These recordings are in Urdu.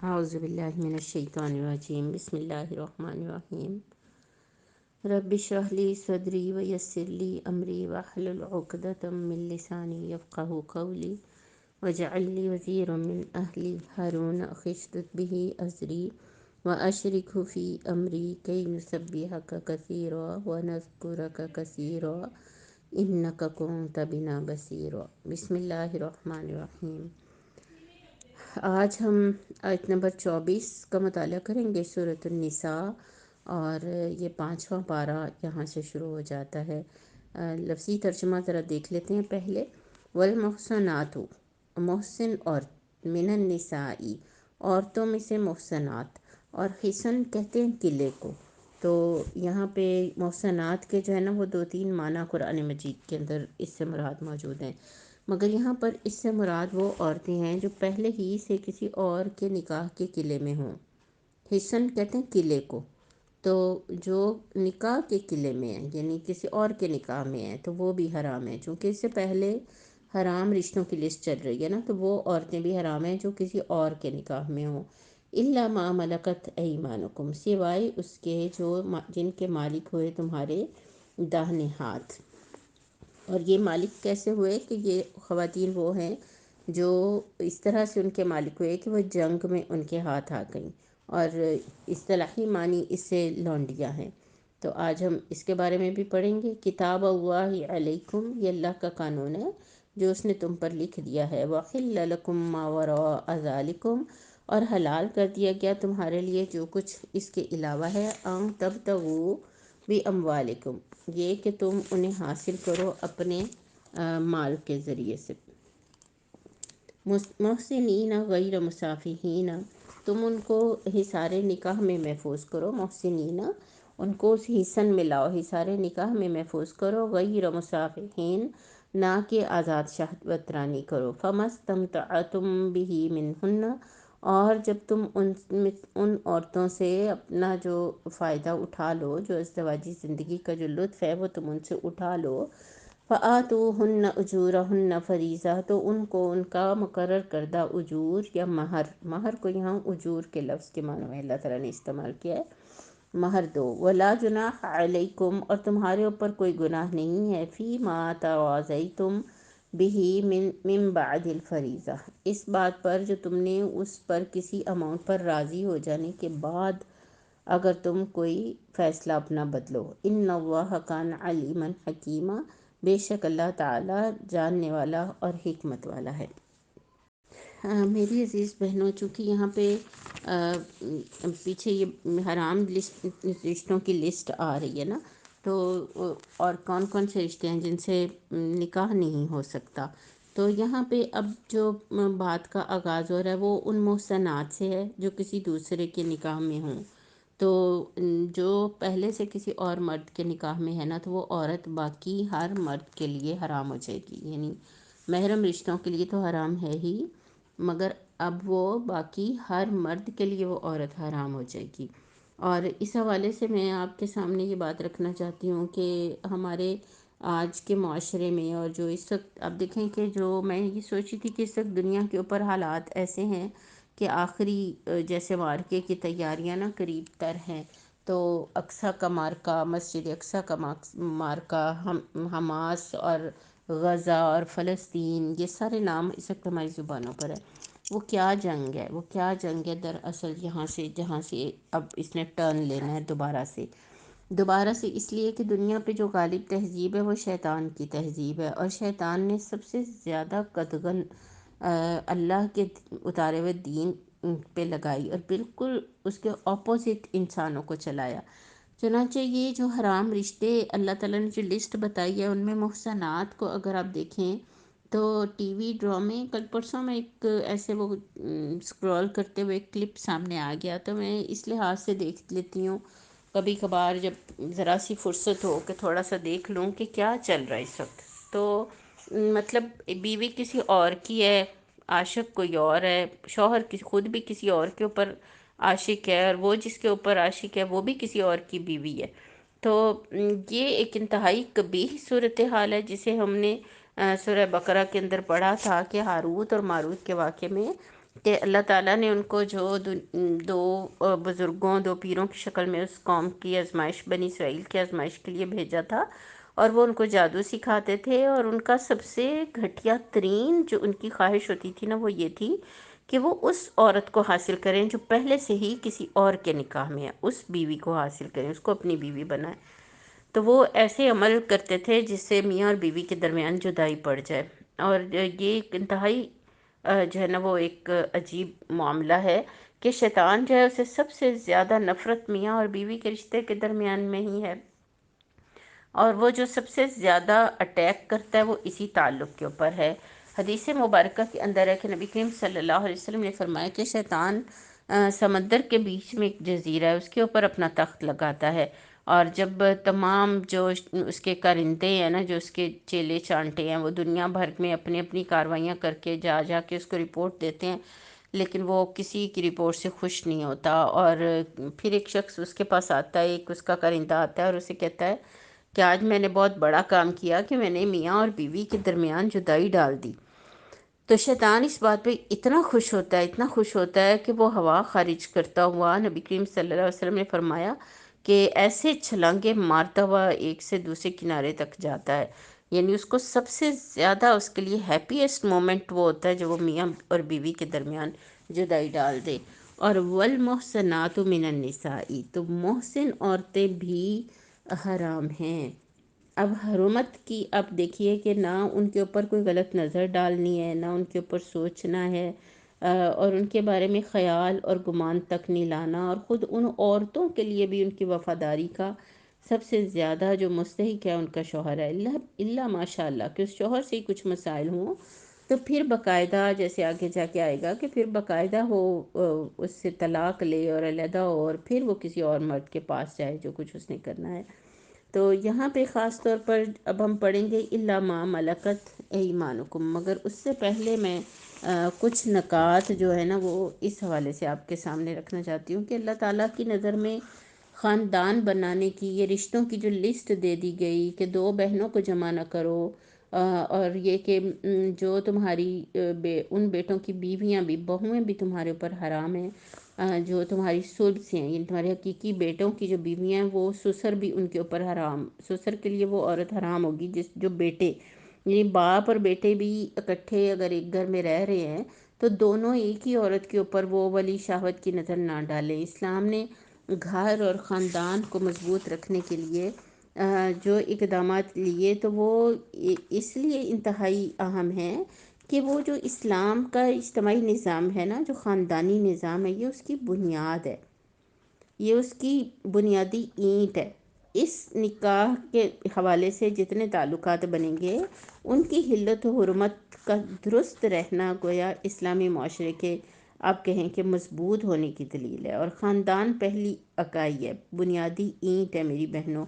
اعوذ باللہ من الشیطان الرجیم بسم اللہ الرحمن الرحیم رب اشرح لی صدری ویسر لی امری واحلل عقدۃ من لسانی یفقہوا قولی واجعل لی وزیرا من اہلی ہارون اخی اشدد بہ ازری واشرکہ فی امری کی نسبحک کثیرا ونذکرک کثیرا انک کنت بنا بصیرا۔ بسم اللہ الرحمن الرحیم۔ آج ہم آیت نمبر 24 کا مطالعہ کریں گے سورۃ النساء، اور یہ 5واں پارہ یہاں سے شروع ہو جاتا ہے۔ لفظی ترجمہ ذرا دیکھ لیتے ہیں پہلے۔ والمحصنات، محسن اور من النساء، عورتوں میں سے محسنات، اور حسن کہتے ہیں قلعے کو۔ تو یہاں پہ محسنات کے جو ہے نا وہ 2-3 معنی قرآن مجید کے اندر اس سے مراد موجود ہیں، مگر یہاں پر اس سے مراد وہ عورتیں ہیں جو پہلے ہی سے کسی اور کے نکاح کے قلعے میں ہوں۔ حصن کہتے ہیں قلعے کو، تو جو نکاح کے قلعے میں ہیں یعنی کسی اور کے نکاح میں ہیں تو وہ بھی حرام ہے، چونکہ اس سے پہلے حرام رشتوں کی لسٹ چل رہی ہے نا، تو وہ عورتیں بھی حرام ہیں جو کسی اور کے نکاح میں ہوں۔ الا ما ملکت ایمانکم، سوائے اس کے جو جن کے مالک ہوئے تمہارے داہنے ہاتھ۔ اور یہ مالک کیسے ہوئے کہ یہ خواتین وہ ہیں جو اس طرح سے ان کے مالک ہوئے کہ وہ جنگ میں ان کے ہاتھ آ گئیں، اور اصطلاحی معنی اس سے لونڈیاں ہیں۔ تو آج ہم اس کے بارے میں بھی پڑھیں گے۔ کتاب اللہ علیکم، یہ اللہ کا قانون ہے جو اس نے تم پر لکھ دیا ہے۔ وَحِلَّ لَكُم مَّا وَرَاءَ ذَلِكُمْ، اور حلال کر دیا گیا تمہارے لیے جو کچھ اس کے علاوہ ہے۔ أَن تَبْتَغُوا بِأَمْوَالِكُمْ، یہ کہ تم انہیں حاصل کرو اپنے مال کے ذریعے سے۔ محسنین غیر مسافحین، تم ان کو حصار نکاح میں محفوظ کرو۔ محسنین، ان کو اس حصن میں لاؤ، حصار نکاح میں محفوظ کرو۔ غیر مسافحین، نہ کہ آزاد شہوت رانی کرو۔ فما استمتعتم بہ منہن، اور جب تم ان عورتوں سے اپنا جو فائدہ اٹھا لو، جو ازدواجی زندگی کا جو لطف ہے وہ تم ان سے اٹھا لو۔ فآتوہن اجورہن فریضہ، تو ان کو ان کا مقرر کردہ اجور یا مہر کو یہاں اجور کے لفظ کے معنی میں اللہ تعالیٰ نے استعمال کیا ہے، مہر دو۔ ولا جناح علیکم، اور تمہارے اوپر کوئی گناہ نہیں ہے، فیما تواضیتم بہ من بعد الفریضہ، اس بات پر جو تم نے اس پر کسی اماؤنٹ پر راضی ہو جانے کے بعد اگر تم کوئی فیصلہ اپنا بدلو۔ ان اللہ کان علیما حکیما، بے شک اللہ تعالیٰ جاننے والا اور حکمت والا ہے۔ میری عزیز بہنوں، چونکہ یہاں پہ پیچھے یہ حرام رشتوں کی لسٹ آ رہی ہے نا، تو اور کون کون سے رشتے ہیں جن سے نکاح نہیں ہو سکتا، تو یہاں پہ اب جو بات کا آغاز ہو رہا ہے وہ ان محسنات سے ہے جو کسی دوسرے کے نکاح میں ہوں۔ تو جو پہلے سے کسی اور مرد کے نکاح میں ہے نا، تو وہ عورت باقی ہر مرد کے لیے حرام ہو جائے گی، یعنی محرم رشتوں کے لیے تو حرام ہے ہی، مگر اب وہ باقی ہر مرد کے لیے وہ عورت حرام ہو جائے گی۔ اور اس حوالے سے میں آپ کے سامنے یہ بات رکھنا چاہتی ہوں کہ ہمارے آج کے معاشرے میں، اور جو اس وقت آپ دیکھیں کہ جو میں یہ سوچی تھی کہ اس وقت دنیا کے اوپر حالات ایسے ہیں کہ آخری جیسے معرکے کی تیاریاں نا قریب تر ہیں، تو اقصیٰ کا معرکہ، مسجد اقصیٰ کا معرکہ، حماس اور غزہ اور فلسطین، یہ سارے نام اس وقت ہماری زبانوں پر ہے۔ وہ کیا جنگ ہے، وہ کیا جنگ ہے دراصل یہاں سے، جہاں سے اب اس نے ٹرن لینا ہے دوبارہ سے اس لیے کہ دنیا پہ جو غالب تہذیب ہے وہ شیطان کی تہذیب ہے، اور شیطان نے سب سے زیادہ قدغن اللہ کے اتارے ہوئے دین پہ لگائی، اور بالکل اس کے اپوزٹ انسانوں کو چلایا۔ چنانچہ یہ جو حرام رشتے اللہ تعالیٰ نے جو لسٹ بتائی ہے ان میں محسنات کو اگر آپ دیکھیں تو ٹی وی ڈرامے، کل پرسوں میں ایک ایسے وہ اسکرول کرتے ہوئے ایک کلپ سامنے آ گیا، تو میں اس لحاظ سے دیکھ لیتی ہوں کبھی کبھار جب ذرا سی فرصت ہو کہ تھوڑا سا دیکھ لوں کہ کیا چل رہا ہے اس وقت۔ تو مطلب بیوی کسی اور کی ہے، عاشق کوئی اور ہے، شوہر خود بھی کسی اور کے اوپر عاشق ہے، اور وہ جس کے اوپر عاشق ہے وہ بھی کسی اور کی بیوی ہے۔ تو یہ ایک انتہائی قبیح صورتحال ہے جسے ہم نے سورہ بقرہ کے اندر پڑھا تھا کہ ہاروت اور ماروت کے واقعے میں کہ اللہ تعالیٰ نے ان کو جو دو بزرگوں، دو پیروں کی شکل میں اس قوم کی آزمائش، بنی اسرائیل کی آزمائش کے لیے بھیجا تھا، اور وہ ان کو جادو سکھاتے تھے، اور ان کا سب سے گھٹیا ترین جو ان کی خواہش ہوتی تھی نا، وہ یہ تھی کہ وہ اس عورت کو حاصل کریں جو پہلے سے ہی کسی اور کے نکاح میں ہے، اس بیوی کو حاصل کریں، اس کو اپنی بیوی بنائیں۔ تو وہ ایسے عمل کرتے تھے جس سے میاں اور بیوی کے درمیان جدائی پڑ جائے، اور یہ ایک انتہائی جو ہے نا وہ ایک عجیب معاملہ ہے کہ شیطان جو ہے اسے سب سے زیادہ نفرت میاں اور بیوی کے رشتے کے درمیان میں ہی ہے، اور وہ جو سب سے زیادہ اٹیک کرتا ہے وہ اسی تعلق کے اوپر ہے۔ حدیث مبارکہ کے اندر ہے کہ نبی کریم صلی اللہ علیہ وسلم نے فرمایا کہ شیطان سمندر کے بیچ میں ایک جزیرہ ہے، اس کے اوپر اپنا تخت لگاتا ہے، اور جب تمام جو اس کے کرندے ہیں نا، جو اس کے چیلے چانٹے ہیں، وہ دنیا بھر میں اپنی اپنی کاروائیاں کر کے جا جا کے اس کو رپورٹ دیتے ہیں، لیکن وہ کسی کی رپورٹ سے خوش نہیں ہوتا، اور پھر ایک شخص اس کے پاس آتا ہے، ایک اس کا کرندہ آتا ہے اور اسے کہتا ہے کہ آج میں نے بہت بڑا کام کیا کہ میں نے میاں اور بیوی کے درمیان جدائی ڈال دی۔ تو شیطان اس بات پہ اتنا خوش ہوتا ہے، اتنا خوش ہوتا ہے کہ وہ ہوا خارج کرتا ہوا، نبی کریم صلی اللہ علیہ وسلم نے فرمایا کہ ایسے چھلانگے مارتا ہوا ایک سے دوسرے کنارے تک جاتا ہے، یعنی اس کو سب سے زیادہ اس کے لیے ہیپیسٹ مومنٹ وہ ہوتا ہے جب وہ میاں اور بیوی کے درمیان جدائی ڈال دے۔ اور والمحسنات من النساء، تو محسن عورتیں بھی حرام ہیں۔ اب حرمت کی اب دیکھیے کہ نہ ان کے اوپر کوئی غلط نظر ڈالنی ہے، نہ ان کے اوپر سوچنا ہے، اور ان کے بارے میں خیال اور گمان تک نہیں لانا، اور خود ان عورتوں کے لیے بھی ان کی وفاداری کا سب سے زیادہ جو مستحق ہے ان کا شوہر ہے، اللہ ماشاء اللہ کہ اس شوہر سے ہی کچھ مسائل ہوں تو پھر باقاعدہ، جیسے آگے جا کے آئے گا کہ پھر باقاعدہ وہ اس سے طلاق لے اور علیحدہ ہو، اور پھر وہ کسی اور مرد کے پاس جائے جو کچھ اس نے کرنا ہے۔ تو یہاں پہ خاص طور پر اب ہم پڑھیں گے الا ما ملکت ایمانکم، مگر اس سے پہلے میں کچھ نکات جو ہے نا وہ اس حوالے سے آپ کے سامنے رکھنا چاہتی ہوں کہ اللہ تعالیٰ کی نظر میں خاندان بنانے کی یہ رشتوں کی جو لسٹ دے دی گئی کہ دو بہنوں کو جمع نہ کرو، اور یہ کہ جو تمہاری ان بیٹوں کی بیویاں بھی، بہویں بھی تمہارے اوپر حرام ہیں، جو تمہاری صلب سے ہیں، یعنی تمہارے حقیقی بیٹوں کی جو بیویاں ہیں وہ سسر بھی ان کے اوپر حرام، سسر کے لیے وہ عورت حرام ہوگی جو بیٹے، یعنی باپ اور بیٹے بھی اکٹھے اگر ایک گھر میں رہ رہے ہیں تو دونوں ایک ہی عورت کے اوپر وہ ولی شہوت کی نظر نہ ڈالیں۔ اسلام نے گھر اور خاندان کو مضبوط رکھنے کے لیے جو اقدامات لیے تو وہ اس لیے انتہائی اہم ہیں کہ وہ جو اسلام کا اجتماعی نظام ہے نا، جو خاندانی نظام ہے، یہ اس کی بنیاد ہے، یہ اس کی بنیادی اینٹ ہے۔ اس نکاح کے حوالے سے جتنے تعلقات بنیں گے ان کی حلت و حرمت کا درست رہنا گویا اسلامی معاشرے کے آپ کہیں کہ مضبوط ہونے کی دلیل ہے، اور خاندان پہلی اکائی ہے، بنیادی اینٹ ہے میری بہنوں۔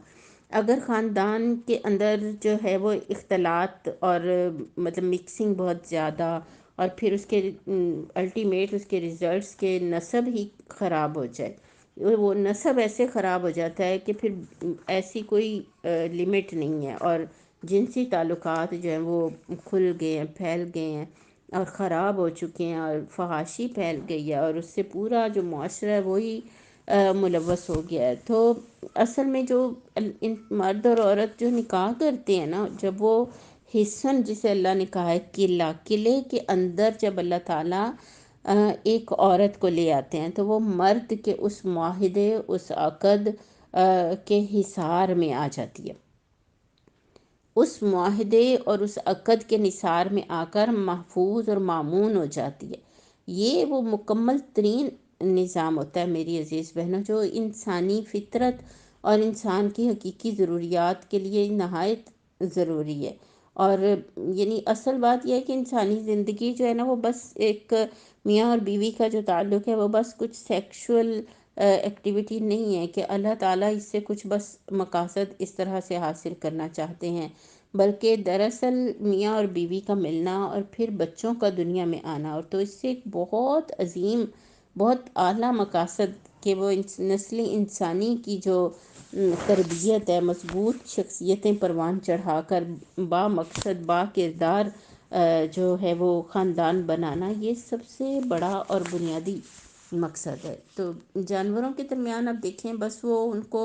اگر خاندان کے اندر جو ہے وہ اختلاط اور مطلب مکسنگ بہت زیادہ، اور پھر اس کے الٹیمیٹ اس کے رزلٹس کے نسب ہی خراب ہو جائے، وہ نسب ایسے خراب ہو جاتا ہے کہ پھر ایسی کوئی لمٹ نہیں ہے، اور جنسی تعلقات جو ہیں وہ کھل گئے ہیں، پھیل گئے ہیں اور خراب ہو چکے ہیں، اور فحاشی پھیل گئی ہے، اور اس سے پورا جو معاشرہ ہے وہی ملوث ہو گیا ہے۔ تو اصل میں جو ان مرد اور عورت جو نکاح کرتے ہیں نا، جب وہ حصن جسے اللہ نے کہا ہے قلعے کے اندر جب اللہ تعالیٰ ایک عورت کو لے آتے ہیں تو وہ مرد کے اس معاہدے، اس عقد کے حصار میں آ جاتی ہے، اس معاہدے اور اس عقد کے نثار میں آ کر محفوظ اور مامون ہو جاتی ہے۔ یہ وہ مکمل ترین نظام ہوتا ہے میری عزیز بہنوں، جو انسانی فطرت اور انسان کی حقیقی ضروریات کے لیے نہایت ضروری ہے۔ اور یعنی اصل بات یہ ہے کہ انسانی زندگی جو ہے نا وہ بس ایک میاں اور بیوی کا جو تعلق ہے وہ بس کچھ سیکشول ایکٹیویٹی نہیں ہے کہ اللہ تعالیٰ اس سے کچھ بس مقاصد اس طرح سے حاصل کرنا چاہتے ہیں، بلکہ دراصل میاں اور بیوی کا ملنا اور پھر بچوں کا دنیا میں آنا، اور تو اس سے ایک بہت عظیم، بہت اعلیٰ مقاصد کہ وہ نسل انسانی کی جو تربیت ہے، مضبوط شخصیتیں پروان چڑھا کر با مقصد با کردار جو ہے وہ خاندان بنانا، یہ سب سے بڑا اور بنیادی مقصد ہے۔ تو جانوروں کے درمیان اب دیکھیں، بس وہ ان کو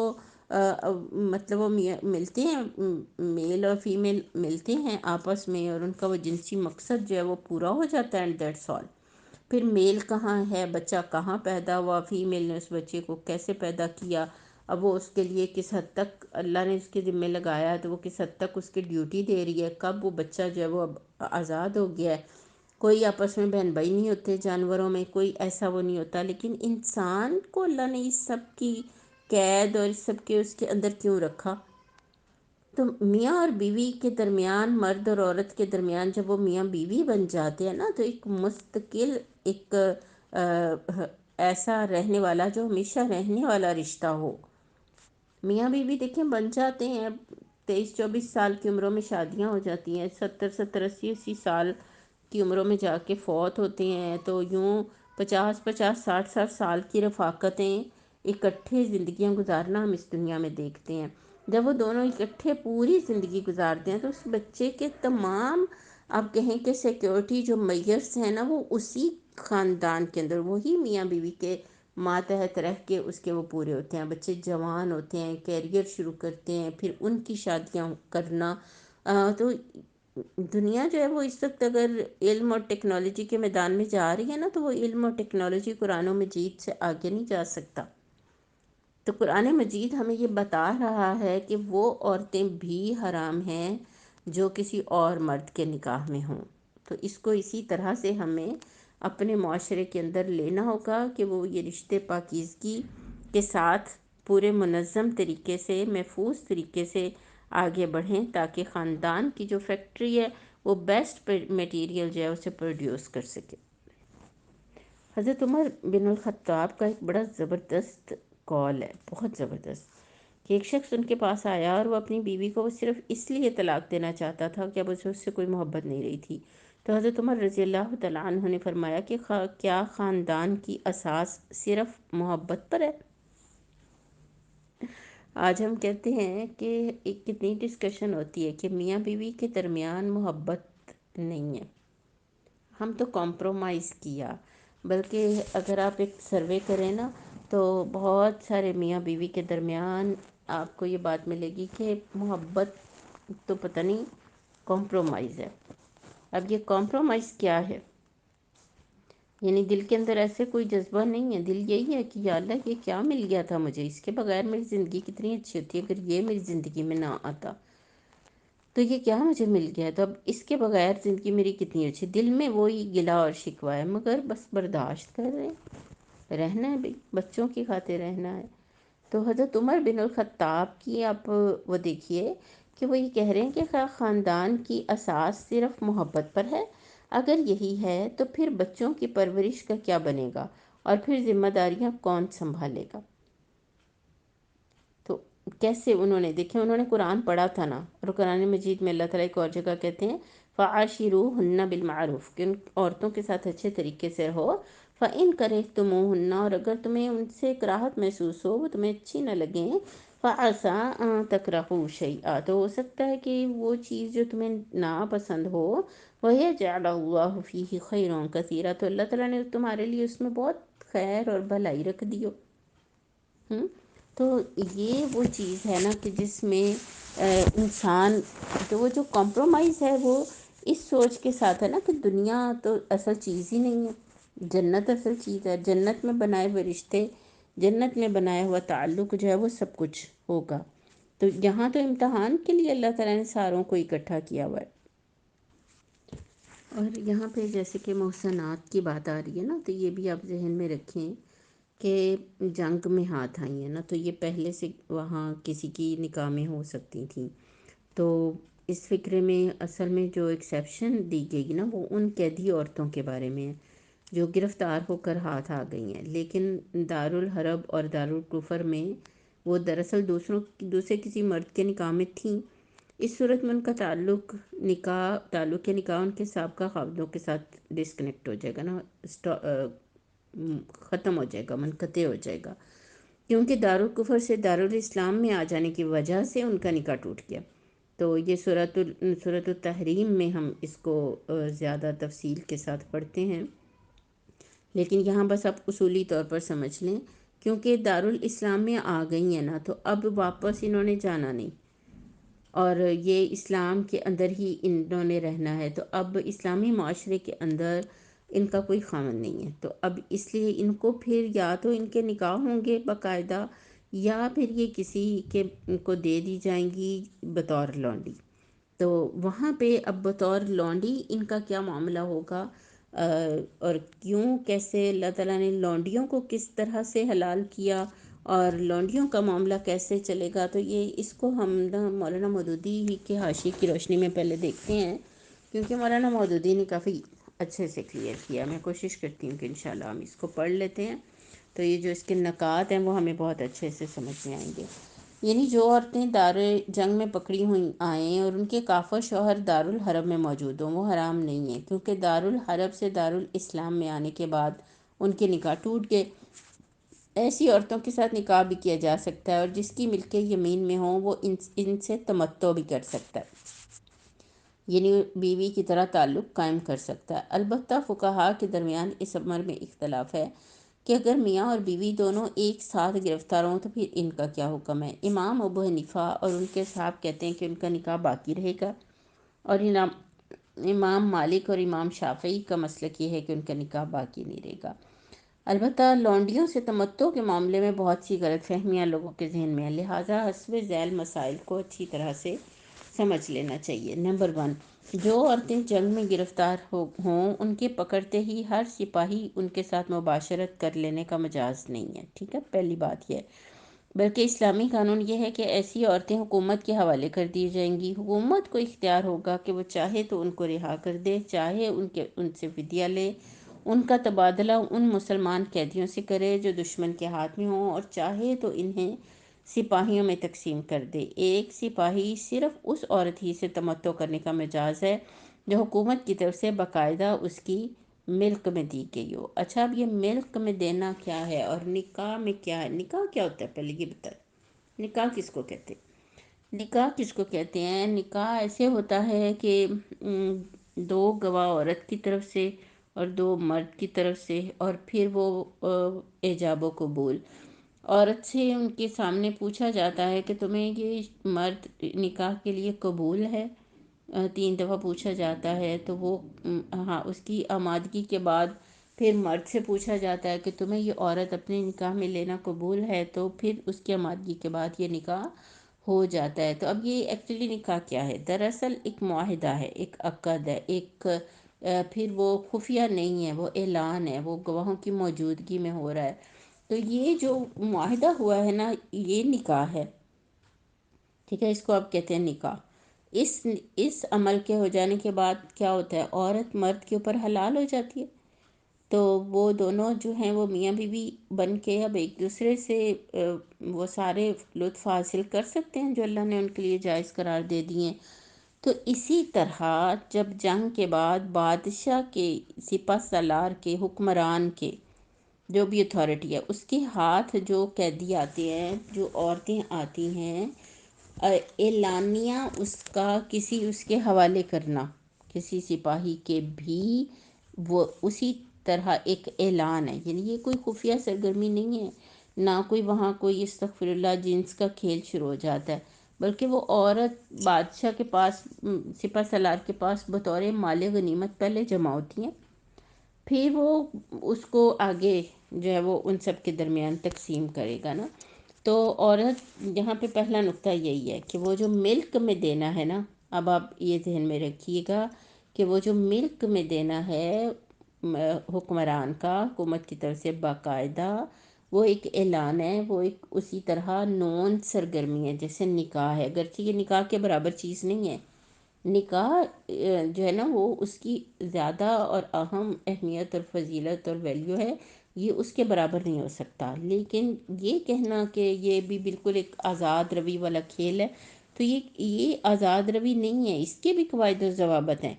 مطلب وہ ملتے ہیں، میل اور فیمیل ملتے ہیں آپس میں، اور ان کا وہ جنسی مقصد جو ہے وہ پورا ہو جاتا ہے، اینڈ دیٹس آل۔ پھر میل کہاں ہے، بچہ کہاں پیدا ہوا، فیمیل نے اس بچے کو کیسے پیدا کیا، اب وہ اس کے لیے کس حد تک اللہ نے اس کے ذمہ لگایا ہے، تو وہ کس حد تک اس کی ڈیوٹی دے رہی ہے، کب وہ بچہ جو ہے وہ اب آزاد ہو گیا ہے۔ کوئی آپس میں بہن بھائی نہیں ہوتے جانوروں میں، کوئی ایسا وہ نہیں ہوتا، لیکن انسان کو اللہ نے اس سب کی قید اور اس سب کے اس کے اندر کیوں رکھا؟ تو میاں اور بیوی کے درمیان، مرد اور عورت کے درمیان جب وہ میاں بیوی بن جاتے ہیں نا، تو ایک مستقل، ایک ایسا رہنے والا جو ہمیشہ رہنے والا رشتہ ہو۔ میاں بیوی دیکھیں بن جاتے ہیں، 23-24 سال کی عمروں میں شادیاں ہو جاتی ہیں، 70-80 سال کی عمروں میں جا کے فوت ہوتے ہیں، تو یوں 50-50 60-60 سال کی رفاقتیں، اکٹھے زندگیاں گزارنا ہم اس دنیا میں دیکھتے ہیں۔ جب وہ دونوں اکٹھے پوری زندگی گزارتے ہیں تو اس بچے کے تمام، آپ کہیں کہ سیکیورٹی جو میئرس ہیں نا، وہ اسی خاندان کے اندر، وہی میاں بیوی کے ماتحت رہ کے اس کے وہ پورے ہوتے ہیں۔ بچے جوان ہوتے ہیں، کیریئر شروع کرتے ہیں، پھر ان کی شادیاں کرنا۔ تو دنیا جو ہے وہ اس وقت اگر علم اور ٹیکنالوجی کے میدان میں جا رہی ہے نا، تو وہ علم اور ٹیکنالوجی قرآن و مجید سے آگے نہیں جا سکتا۔ تو قرآن مجید ہمیں یہ بتا رہا ہے کہ وہ عورتیں بھی حرام ہیں جو کسی اور مرد کے نکاح میں ہوں۔ تو اس کو اسی طرح سے ہمیں اپنے معاشرے کے اندر لینا ہوگا کہ وہ یہ رشتے پاکیزگی کے ساتھ پورے منظم طریقے سے، محفوظ طریقے سے آگے بڑھیں، تاکہ خاندان کی جو فیکٹری ہے وہ بیسٹ میٹیریل جو ہے اسے پروڈیوس کر سکے۔ حضرت عمر بن الخطاب کا ایک بڑا زبردست کال ہے، بہت زبردست، کہ ایک شخص ان کے پاس آیا اور وہ اپنی بیوی کو وہ صرف اس لیے طلاق دینا چاہتا تھا کہ اب اسے اس سے کوئی محبت نہیں رہی تھی۔ تو حضرت عمر رضی اللہ تعالیٰ عنہ نے فرمایا کہ کیا خاندان کی اساس صرف محبت پر ہے؟ آج ہم کہتے ہیں کہ ایک کتنی ڈسکشن ہوتی ہے کہ میاں بیوی کے درمیان محبت نہیں ہے، ہم تو کمپرومائز کیا۔ بلکہ اگر آپ ایک سروے کریں نا، تو بہت سارے میاں بیوی کے درمیان آپ کو یہ بات ملے گی کہ محبت تو پتہ نہیں، کمپرومائز ہے۔ اب یہ کمپرومائز کیا ہے؟ یعنی دل کے اندر ایسے کوئی جذبہ نہیں ہے، دل یہی ہے کہ یا اللہ یہ کیا مل گیا تھا مجھے، اس کے بغیر میری زندگی کتنی اچھی ہوتی ہے، اگر یہ میری زندگی میں نہ آتا تو یہ کیا مجھے مل گیا، تو اب اس کے بغیر زندگی میری کتنی اچھی، دل میں وہی گلہ اور شکوہ ہے، مگر بس برداشت کر رہے ہیں، رہنا ہے بھئی، بچوں کی خاطر رہنا ہے۔ تو حضرت عمر بن الخطاب کی آپ وہ دیکھیے کہ وہ یہ کہہ رہے ہیں کہ خاندان کی اساس صرف محبت پر ہے، اگر یہی ہے تو پھر بچوں کی پرورش کا کیا بنے گا، اور پھر ذمہ داریاں کون سنبھالے گا؟ تو کیسے انہوں نے دیکھیں، انہوں نے قرآن پڑھا تھا نا، اور قرآن مجید میں اللہ تعالیٰ ایک اور جگہ کہتے ہیں فَعَاشِرُوهُنَّ بِالْمَعْرُوفِ، کہ ان عورتوں کے ساتھ اچھے طریقے سے رہو، فَإِن كَرِهْتُمُوهُنَّ، اور اگر تمہیں ان سے کراہت محسوس ہو، وہ تمہیں اچھی نہ لگیں، فَعَسَىٰ أَن تَكْرَهُوا شَيْئًا، تو ہو سکتا ہے کہ وہ چیز جو تمہیں ناپسند ہو، وَيَجْعَلَ اللَّهُ فِيهِ خَيْرًا كَثِيرًا، تو اللہ تعالیٰ نے تمہارے لیے اس میں بہت خیر اور بھلائی رکھ دی ہو۔ تو یہ وہ چیز ہے نا کہ جس میں انسان، تو وہ جو کمپرومائز ہے وہ اس سوچ کے ساتھ ہے نا کہ دنیا تو اصل چیز ہی نہیں ہے، جنت اصل چیز ہے، جنت میں بنائے ہوئے رشتے، جنت میں بنایا ہوا تعلق جو ہے وہ سب کچھ ہوگا۔ تو یہاں تو امتحان کے لیے اللہ تعالیٰ نے ساروں کو اکٹھا کیا ہوا ہے۔ اور یہاں پہ جیسے کہ محسنات کی بات آ رہی ہے نا، تو یہ بھی آپ ذہن میں رکھیں کہ جنگ میں ہاتھ آئی ہیں نا، تو یہ پہلے سے وہاں کسی کی نکاح میں ہو سکتی تھیں، تو اس فکرے میں اصل میں جو ایکسیپشن دی گئی نا، وہ ان قیدی عورتوں کے بارے میں ہے جو گرفتار ہو کر ہاتھ آ گئی ہیں، لیکن دارالحرب اور دارالکفر میں وہ دراصل دوسرے کسی مرد کے نکاح میں تھیں۔ اس صورت میں ان کا تعلق نکاح ان کے سابقہ خاوندوں کے ساتھ ڈسکنیکٹ ہو جائے گا نا، ختم ہو جائے گا، منقطع ہو جائے گا، کیونکہ دارالکفر سے دارالاسلام میں آ جانے کی وجہ سے ان کا نکاح ٹوٹ گیا۔ تو یہ سورۃ التحریم میں ہم اس کو زیادہ تفصیل کے ساتھ پڑھتے ہیں، لیکن یہاں بس آپ اصولی طور پر سمجھ لیں، کیونکہ دارالاسلام میں آ گئی ہیں نا، تو اب واپس انہوں نے جانا نہیں، اور یہ اسلام کے اندر ہی انہوں نے رہنا ہے، تو اب اسلامی معاشرے کے اندر ان کا کوئی خامن نہیں ہے، تو اب اس لیے ان کو پھر یا تو ان کے نکاح ہوں گے باقاعدہ، یا پھر یہ کسی کے کو دے دی جائیں گی بطور لونڈی۔ تو وہاں پہ اب بطور لونڈی ان کا کیا معاملہ ہوگا، اور کیوں، کیسے اللہ تعالیٰ نے لونڈیوں کو کس طرح سے حلال کیا، اور لونڈیوں کا معاملہ کیسے چلے گا، تو یہ اس کو ہم نا مولانا مودودی ہی کے حاشیے کی روشنی میں پہلے دیکھتے ہیں، کیونکہ مولانا مودودی نے کافی اچھے سے کلیئر کیا۔ میں کوشش کرتی ہوں کہ انشاءاللہ ہم اس کو پڑھ لیتے ہیں، تو یہ جو اس کے نکات ہیں وہ ہمیں بہت اچھے سے سمجھ میں آئیں گے۔ یعنی جو عورتیں دار جنگ میں پکڑی ہوئی آئیں اور ان کے کافر شوہر دارالحرب میں موجود ہوں، وہ حرام نہیں ہیں، کیونکہ دارالحرب سے دارالاسلام میں آنے کے بعد ان کے نکاح ٹوٹ گئے۔ ایسی عورتوں کے ساتھ نکاح بھی کیا جا سکتا ہے، اور جس کی ملکیں یمین میں ہوں وہ ان سے تمتع بھی کر سکتا ہے، یعنی بیوی کی طرح تعلق قائم کر سکتا ہے۔ البتہ فقہاء کے درمیان اس امر میں اختلاف ہے کہ اگر میاں اور بیوی دونوں ایک ساتھ گرفتار ہوں تو پھر ان کا کیا حکم ہے۔ امام ابو حنیفہ اور ان کے صاحب کہتے ہیں کہ ان کا نکاح باقی رہے گا، اور امام مالک اور امام شافعی کا مسلک یہ ہے کہ ان کا نکاح باقی نہیں رہے گا۔ البتہ لونڈیوں سے تمتع کے معاملے میں بہت سی غلط فہمیاں لوگوں کے ذہن میں ہیں، لہٰذا حسب ذیل مسائل کو اچھی طرح سے سمجھ لینا چاہیے۔ نمبر 1، جو عورتیں جنگ میں گرفتار ہوں ان کے پکڑتے ہی ہر سپاہی ان کے ساتھ مباشرت کر لینے کا مجاز نہیں ہے، ٹھیک ہے، پہلی بات یہ ہے، بلکہ اسلامی قانون یہ ہے کہ ایسی عورتیں حکومت کے حوالے کر دی جائیں گی۔ حکومت کو اختیار ہوگا کہ وہ چاہے تو ان کو رہا کر دے، چاہے ان سے فدیہ لے، ان کا تبادلہ ان مسلمان قیدیوں سے کرے جو دشمن کے ہاتھ میں ہوں، اور چاہے تو انہیں سپاہیوں میں تقسیم کر دے۔ ایک سپاہی صرف اس عورت ہی سے تمتع کرنے کا مجاز ہے جو حکومت کی طرف سے باقاعدہ اس کی ملک میں دی گئی ہو۔ اچھا، اب یہ ملک میں دینا کیا ہے اور نکاح میں کیا ہے؟ نکاح کیا ہوتا ہے پہلے یہ بتائیں، نکاح کس کو کہتے ہیں؟ نکاح کس کو کہتے ہیں؟ نکاح ایسے ہوتا ہے کہ دو گواہ عورت کی طرف سے اور دو مرد کی طرف سے، اور پھر وہ ایجاب و قبول، عورت سے ان کے سامنے پوچھا جاتا ہے کہ تمہیں یہ مرد نکاح کے لیے قبول ہے، 3 دفعہ پوچھا جاتا ہے، تو وہ ہاں، اس کی آمادگی کے بعد پھر مرد سے پوچھا جاتا ہے کہ تمہیں یہ عورت اپنے نکاح میں لینا قبول ہے، تو پھر اس کی آمادگی کے بعد یہ نکاح ہو جاتا ہے۔ تو اب یہ ایکچولی نکاح کیا ہے؟ دراصل ایک معاہدہ ہے، ایک عقد ہے، ایک پھر وہ خفیہ نہیں ہے، وہ اعلان ہے، وہ گواہوں کی موجودگی میں ہو رہا ہے۔ تو یہ جو معاہدہ ہوا ہے نا، یہ نکاح ہے، ٹھیک ہے، اس کو آپ کہتے ہیں نکاح۔ اس عمل کے ہو جانے کے بعد کیا ہوتا ہے؟ عورت مرد کے اوپر حلال ہو جاتی ہے، تو وہ دونوں جو ہیں وہ میاں بیوی بن کے اب ایک دوسرے سے وہ سارے لطف حاصل کر سکتے ہیں جو اللہ نے ان کے لیے جائز قرار دے دیے ہیں۔ تو اسی طرح جب جنگ کے بعد بادشاہ کے، سپہ سالار کے، حکمران کے، جو بھی اتھارٹی ہے، اس کے ہاتھ جو قیدی آتے ہیں، جو عورتیں آتی ہیں، اعلانیہ اس کا اس کے حوالے کرنا کسی سپاہی کے بھی، وہ اسی طرح ایک اعلان ہے، یعنی یہ کوئی خفیہ سرگرمی نہیں ہے، نہ کوئی وہاں کوئی استغفر اللہ جنس کا کھیل شروع ہو جاتا ہے، بلکہ وہ عورت بادشاہ کے پاس، سپہ سالار کے پاس بطور مال غنیمت پہلے جمع ہوتی ہیں، پھر وہ اس کو آگے جو ہے وہ ان سب کے درمیان تقسیم کرے گا نا۔ تو عورت یہاں پہ پہلا نقطہ یہی ہے کہ وہ جو ملک میں دینا ہے نا، اب آپ یہ ذہن میں رکھیے گا کہ وہ جو ملک میں دینا ہے حکمران کا، حکومت کی طرف سے باقاعدہ، وہ ایک اعلان ہے، وہ ایک اسی طرح نون سرگرمی ہے جیسے نکاح ہے، اگرچہ یہ نکاح کے برابر چیز نہیں ہے۔ نکاح جو ہے نا وہ اس کی زیادہ اور اہم اہمیت اور فضیلت اور ویلیو ہے، یہ اس کے برابر نہیں ہو سکتا، لیکن یہ کہنا کہ یہ بھی بالکل ایک آزاد روی والا کھیل ہے، تو یہ آزاد روی نہیں ہے، اس کے بھی قواعد و ضوابط ہیں،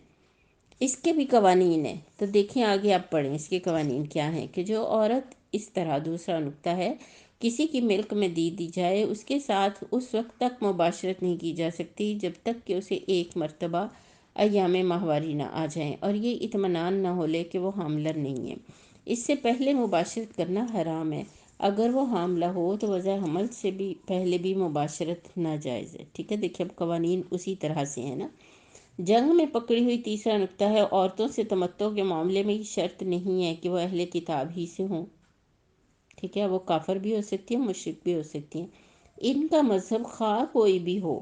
اس کے بھی قوانین ہیں۔ تو دیکھیں آگے آپ پڑھیں اس کے قوانین کیا ہیں، کہ جو عورت اس طرح، دوسرا نقطہ ہے کسی کی ملک میں دی جائے، اس کے ساتھ اس وقت تک مباشرت نہیں کی جا سکتی جب تک کہ اسے ایک مرتبہ ایام ماہواری نہ آ جائیں اور یہ اطمینان نہ ہو لے کہ وہ حاملہ نہیں ہے۔ اس سے پہلے مباشرت کرنا حرام ہے۔ اگر وہ حاملہ ہو تو وضع حمل سے بھی پہلے بھی مباشرت ناجائز ہے۔ ٹھیک ہے، دیکھیں اب قوانین اسی طرح سے ہیں نا۔ جنگ میں پکڑی ہوئی تیسرا نکتہ ہے، عورتوں سے تمتع کے معاملے میں یہ شرط نہیں ہے کہ وہ اہل کتاب ہی سے ہوں۔ ٹھیک ہے، وہ کافر بھی ہو سکتی ہیں، مشرک بھی ہو سکتی ہیں، ان کا مذہب خواہ کوئی بھی ہو،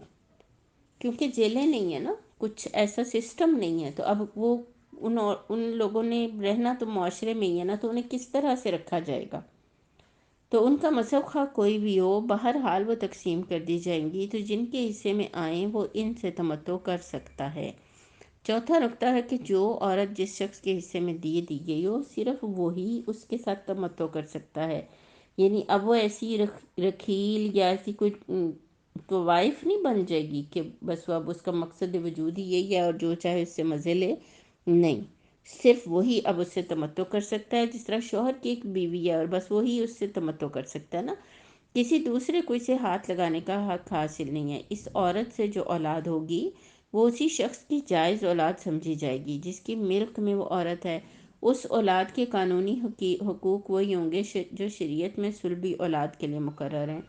کیونکہ جیلیں نہیں ہیں نا، کچھ ایسا سسٹم نہیں ہے۔ تو اب وہ ان لوگوں نے رہنا تو معاشرے میں ہی ہے نا، تو انہیں کس طرح سے رکھا جائے گا؟ تو ان کا مذہب خواہ کوئی بھی ہو، بہرحال وہ تقسیم کر دی جائیں گی، تو جن کے حصے میں آئیں وہ ان سے تمتع کر سکتا ہے۔ چوتھا نکتہ ہے کہ جو عورت جس شخص کے حصے میں دی گئی ہو، صرف وہی اس کے ساتھ تمتع کر سکتا ہے۔ یعنی اب وہ ایسی رکھیل یا ایسی کوئی تو وائف نہیں بن جائے گی کہ بس وہ اب اس کا مقصد وجود ہی یہی ہے اور جو چاہے اس سے مزے لے، نہیں، صرف وہی اب اس سے تمتع کر سکتا ہے، جس طرح شوہر کی ایک بیوی ہے اور بس وہی اس سے تمتع کر سکتا ہے نا، کسی دوسرے کو اسے ہاتھ لگانے کا حق حاصل نہیں ہے۔ اس عورت سے جو اولاد ہوگی وہ اسی شخص کی جائز اولاد سمجھی جائے گی جس کی ملک میں وہ عورت ہے۔ اس اولاد کے قانونی حقوق وہی ہوں گے جو شریعت میں صلبی اولاد کے لیے مقرر ہیں۔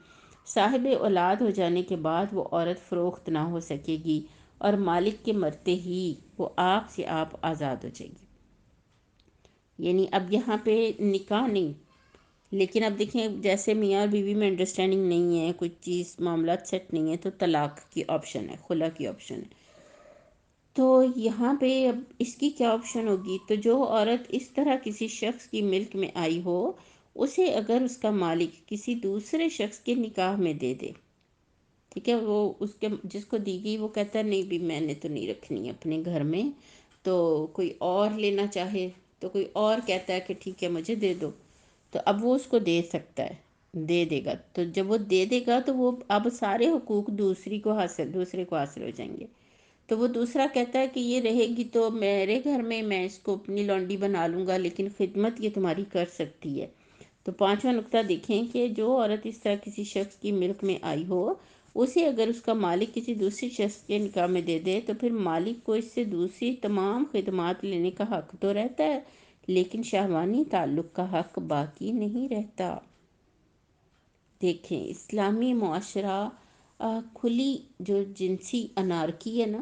صاحب اولاد ہو جانے کے بعد وہ عورت فروخت نہ ہو سکے گی اور مالک کے مرتے ہی وہ آپ سے آپ آزاد ہو جائے گی۔ یعنی اب یہاں پہ نکاح نہیں، لیکن اب دیکھیں جیسے میاں اور بیوی میں انڈرسٹینڈنگ نہیں ہے، کچھ چیز معاملات سیٹ نہیں ہے، تو طلاق کی آپشن ہے، خلا کی آپشن ہے۔ تو یہاں پہ اب اس کی کیا آپشن ہوگی؟ تو جو عورت اس طرح کسی شخص کی ملک میں آئی ہو، اسے اگر اس کا مالک کسی دوسرے شخص کے نکاح میں دے دے، ٹھیک ہے، وہ اس کے جس کو دی گئی وہ کہتا ہے نہیں بھی میں نے تو نہیں رکھنی اپنے گھر میں، تو کوئی اور لینا چاہے تو کوئی اور کہتا ہے کہ ٹھیک ہے مجھے دے دو، تو اب وہ اس کو دے سکتا ہے، دے دے گا۔ تو جب وہ دے دے گا تو وہ اب سارے حقوق دوسرے کو حاصل ہو جائیں گے۔ تو وہ دوسرا کہتا ہے کہ یہ رہے گی تو میرے گھر میں اس کو اپنی لونڈی بنا لوں گا، لیکن خدمت یہ تمہاری کر سکتی ہے۔ تو پانچواں نکتہ دیکھیں کہ جو عورت اس طرح کسی شخص کی ملک میں آئی ہو، اسے اگر اس کا مالک کسی دوسری شخص کے نکاح میں دے دے تو پھر مالک کو اس سے دوسری تمام خدمات لینے کا حق تو رہتا ہے، لیکن شہوانی تعلق کا حق باقی نہیں رہتا۔ دیکھیں اسلامی معاشرہ کھلی جو جنسی انارکی ہے نا،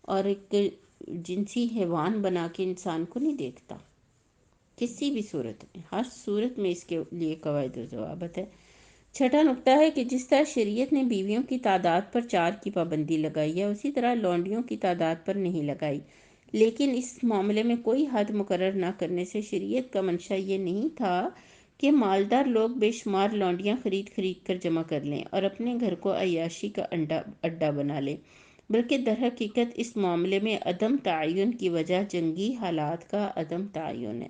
اور ایک جنسی حیوان بنا کے انسان کو نہیں دیکھتا کسی بھی صورت میں، ہر صورت میں اس کے لیے قواعد و ضوابط ہے۔ چھٹا نکتہ ہے کہ جس طرح شریعت نے بیویوں کی تعداد پر 4 کی پابندی لگائی ہے، اسی طرح لونڈیوں کی تعداد پر نہیں لگائی، لیکن اس معاملے میں کوئی حد مقرر نہ کرنے سے شریعت کا منشا یہ نہیں تھا کہ مالدار لوگ بے شمار لونڈیاں خرید کر جمع کر لیں اور اپنے گھر کو عیاشی کا اڈا بنا لیں، بلکہ در حقیقت اس معاملے میں عدم تعین کی وجہ جنگی حالات کا عدم تعین ہے۔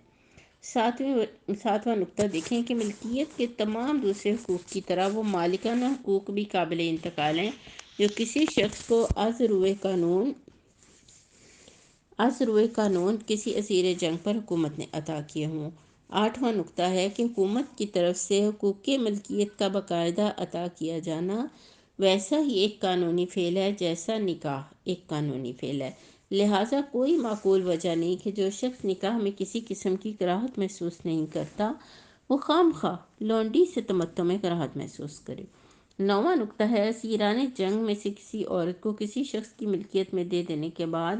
ساتواں نکتہ دیکھیں کہ ملکیت کے تمام دوسرے حقوق کی طرح وہ مالکانہ حقوق بھی قابل انتقال ہیں جو کسی شخص کو از روئے قانون کسی اسیر جنگ پر حکومت نے عطا کیے ہوں۔ آٹھواں نکتہ ہے کہ حکومت کی طرف سے حقوق ملکیت کا باقاعدہ عطا کیا جانا ویسا ہی ایک قانونی فعل ہے جیسا نکاح ایک قانونی فعل ہے، لہٰذا کوئی معقول وجہ نہیں کہ جو شخص نکاح میں کسی قسم کی کراہت محسوس نہیں کرتا وہ خام خواہ لونڈی سے تمتع میں کراہت محسوس کرے۔ نوواں نکتہ ہے اسیران جنگ میں سے کسی عورت کو کسی شخص کی ملکیت میں دے دینے کے بعد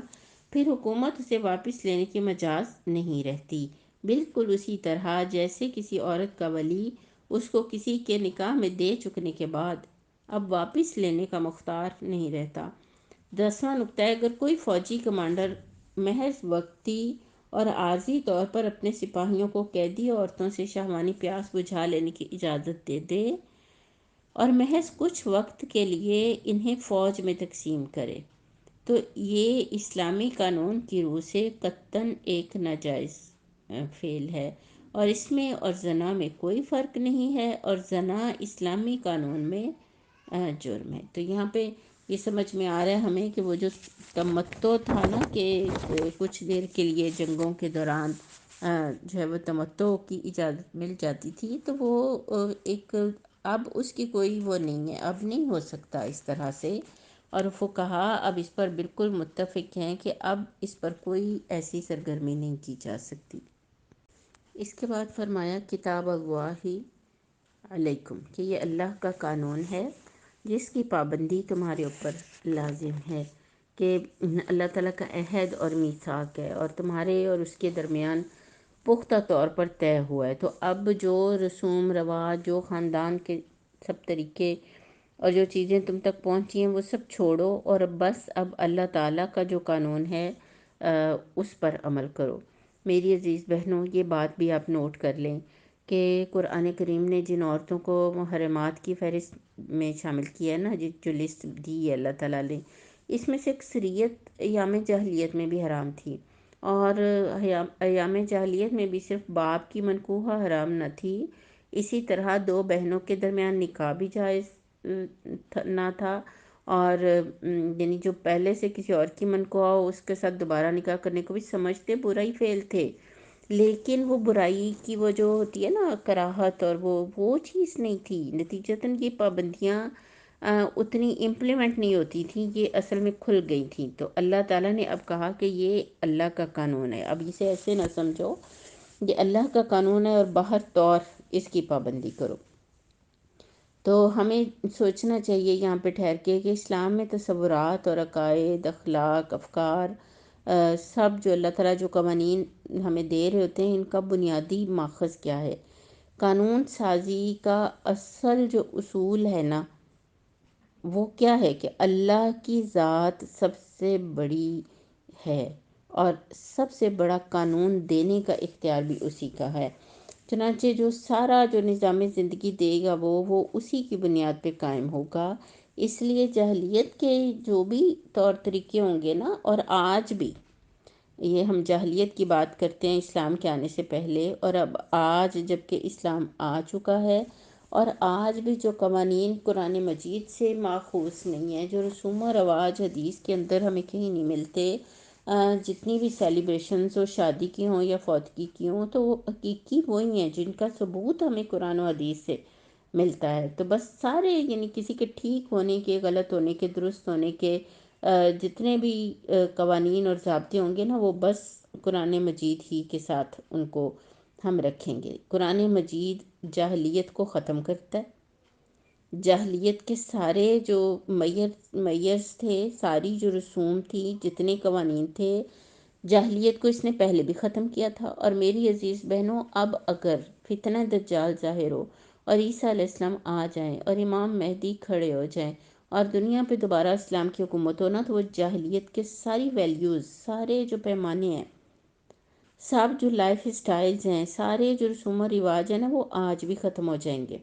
پھر حکومت اسے واپس لینے کی مجاز نہیں رہتی، بالکل اسی طرح جیسے کسی عورت کا ولی اس کو کسی کے نکاح میں دے چکنے کے بعد اب واپس لینے کا مختار نہیں رہتا۔ 10واں نکتہ ہے اگر کوئی فوجی کمانڈر محض وقتی اور عارضی طور پر اپنے سپاہیوں کو قیدی عورتوں سے شہوانی پیاس بجھا لینے کی اجازت دے دے اور محض کچھ وقت کے لیے انہیں فوج میں تقسیم کرے تو یہ اسلامی قانون کی روح سے قطعاً ایک ناجائز فعل ہے، اور اس میں اور زنا میں کوئی فرق نہیں ہے، اور زنا اسلامی قانون میں جرم ہے۔ تو یہاں پہ یہ سمجھ میں آ رہا ہے ہمیں کہ وہ جو تمتع تھا نا کہ کچھ دیر کے لیے جنگوں کے دوران جو ہے وہ تمتع کی اجازت مل جاتی تھی، تو وہ ایک اب اس کی کوئی وہ نہیں ہے، اب نہیں ہو سکتا اس طرح سے۔ اور فقہا اب اس پر بالکل متفق ہیں کہ اب اس پر کوئی ایسی سرگرمی نہیں کی جا سکتی۔ اس کے بعد فرمایا کتاب اللہ علیکم، کہ یہ اللہ کا قانون ہے جس کی پابندی تمہارے اوپر لازم ہے، کہ اللہ تعالیٰ کا عہد اور میثاق ہے اور تمہارے اور اس کے درمیان پختہ طور پر طے ہوا ہے۔ تو اب جو رسوم رواج، جو خاندان کے سب طریقے اور جو چیزیں تم تک پہنچی ہیں وہ سب چھوڑو، اور بس اب اللہ تعالیٰ کا جو قانون ہے اس پر عمل کرو۔ میری عزیز بہنوں، یہ بات بھی آپ نوٹ کر لیں کہ قرآن کریم نے جن عورتوں کو محرمات کی فہرست میں شامل کیا ہے نا، جو لسٹ دی ہے اللہ تعالیٰ نے، اس میں سے اکثریت ایام جاہلیت میں بھی حرام تھی، اور ایام جاہلیت میں بھی صرف باپ کی منکوحہ حرام نہ تھی، اسی طرح دو بہنوں کے درمیان نکاح بھی جائز نہ تھا، اور یعنی جو پہلے سے کسی اور کی منکوحہ ہو اس کے ساتھ دوبارہ نکاح کرنے کو بھی سمجھتے برا ہی فعل تھے، لیکن وہ برائی کی وہ جو ہوتی ہے نا کراہت، اور وہ چیز نہیں تھی، نتیجتاً یہ پابندیاں اتنی امپلیمنٹ نہیں ہوتی تھیں، یہ اصل میں کھل گئی تھیں۔ تو اللہ تعالیٰ نے اب کہا کہ یہ اللہ کا قانون ہے، اب اسے ایسے نہ سمجھو، یہ اللہ کا قانون ہے اور باہر طور اس کی پابندی کرو۔ تو ہمیں سوچنا چاہیے یہاں پہ ٹھہر کے کہ اسلام میں تصورات اور عقائد، اخلاق، افکار، سب جو اللہ تعالیٰ جو قوانین ہمیں دے رہے ہوتے ہیں، ان کا بنیادی ماخذ کیا ہے۔ قانون سازی کا اصل جو اصول ہے نا، وہ کیا ہے کہ اللہ کی ذات سب سے بڑی ہے، اور سب سے بڑا قانون دینے کا اختیار بھی اسی کا ہے، چنانچہ جو سارا جو نظام زندگی دے گا وہ اسی کی بنیاد پہ قائم ہوگا۔ اس لیے جاہلیت کے جو بھی طور طریقے ہوں گے نا، اور آج بھی، یہ ہم جاہلیت کی بات کرتے ہیں اسلام کے آنے سے پہلے، اور اب آج جب کہ اسلام آ چکا ہے، اور آج بھی جو قوانین قرآن مجید سے ماخوذ نہیں ہیں، جو رسوم و رواج حدیث کے اندر ہمیں کہیں نہیں ملتے، جتنی بھی سیلیبریشنز ہو، شادی کی ہوں یا فوتگی کی ہوں، تو وہ حقیقی وہی ہیں جن کا ثبوت ہمیں قرآن و حدیث سے ملتا ہے۔ تو بس سارے یعنی کسی کے ٹھیک ہونے کے، غلط ہونے کے، درست ہونے کے جتنے بھی قوانین اور ضابطے ہوں گے نا، وہ بس قرآن مجید ہی کے ساتھ ان کو ہم رکھیں گے۔ قرآن مجید جاہلیت کو ختم کرتا ہے، جاہلیت کے سارے جو میرز تھے، ساری جو رسوم تھی، جتنے قوانین تھے، جاہلیت کو اس نے پہلے بھی ختم کیا تھا۔ اور میری عزیز بہنوں، اب اگر فتنہ دجال ظاہر ہو اور عیسیٰ علیہ السلام آ جائیں اور امام مہدی کھڑے ہو جائیں اور دنیا پہ دوبارہ اسلام کی حکومت ہونا، تو وہ جاہلیت کے ساری ویلیوز، سارے جو پیمانے ہیں، سب جو لائف اسٹائلز ہیں، سارے جو رسوم و رواج ہیں نا، وہ آج بھی ختم ہو جائیں گے،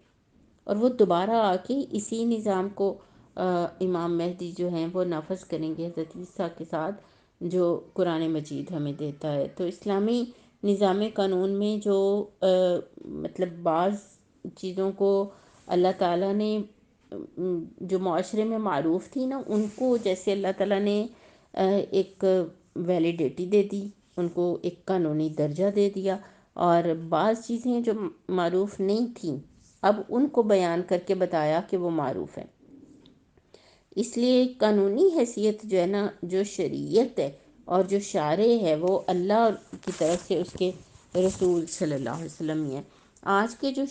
اور وہ دوبارہ آ کے اسی نظام کو امام مہدی جو ہیں وہ نافذ کریں گے حضرت عیسیٰ کے ساتھ، جو قرآن مجید ہمیں دیتا ہے۔ تو اسلامی نظام قانون میں جو مطلب بعض چیزوں کو اللہ تعالیٰ نے جو معاشرے میں معروف تھی نا، ان کو جیسے اللہ تعالیٰ نے ایک ویلیڈیٹی دے دی، ان کو ایک قانونی درجہ دے دیا، اور بعض چیزیں جو معروف نہیں تھیں اب ان کو بیان کر کے بتایا کہ وہ معروف ہیں۔ اس لیے قانونی حیثیت جو ہے نا، جو شریعت ہے اور جو شارع ہے، وہ اللہ کی طرف سے اس کے رسول صلی اللہ علیہ وسلم ہی ہیں۔ آج کے جو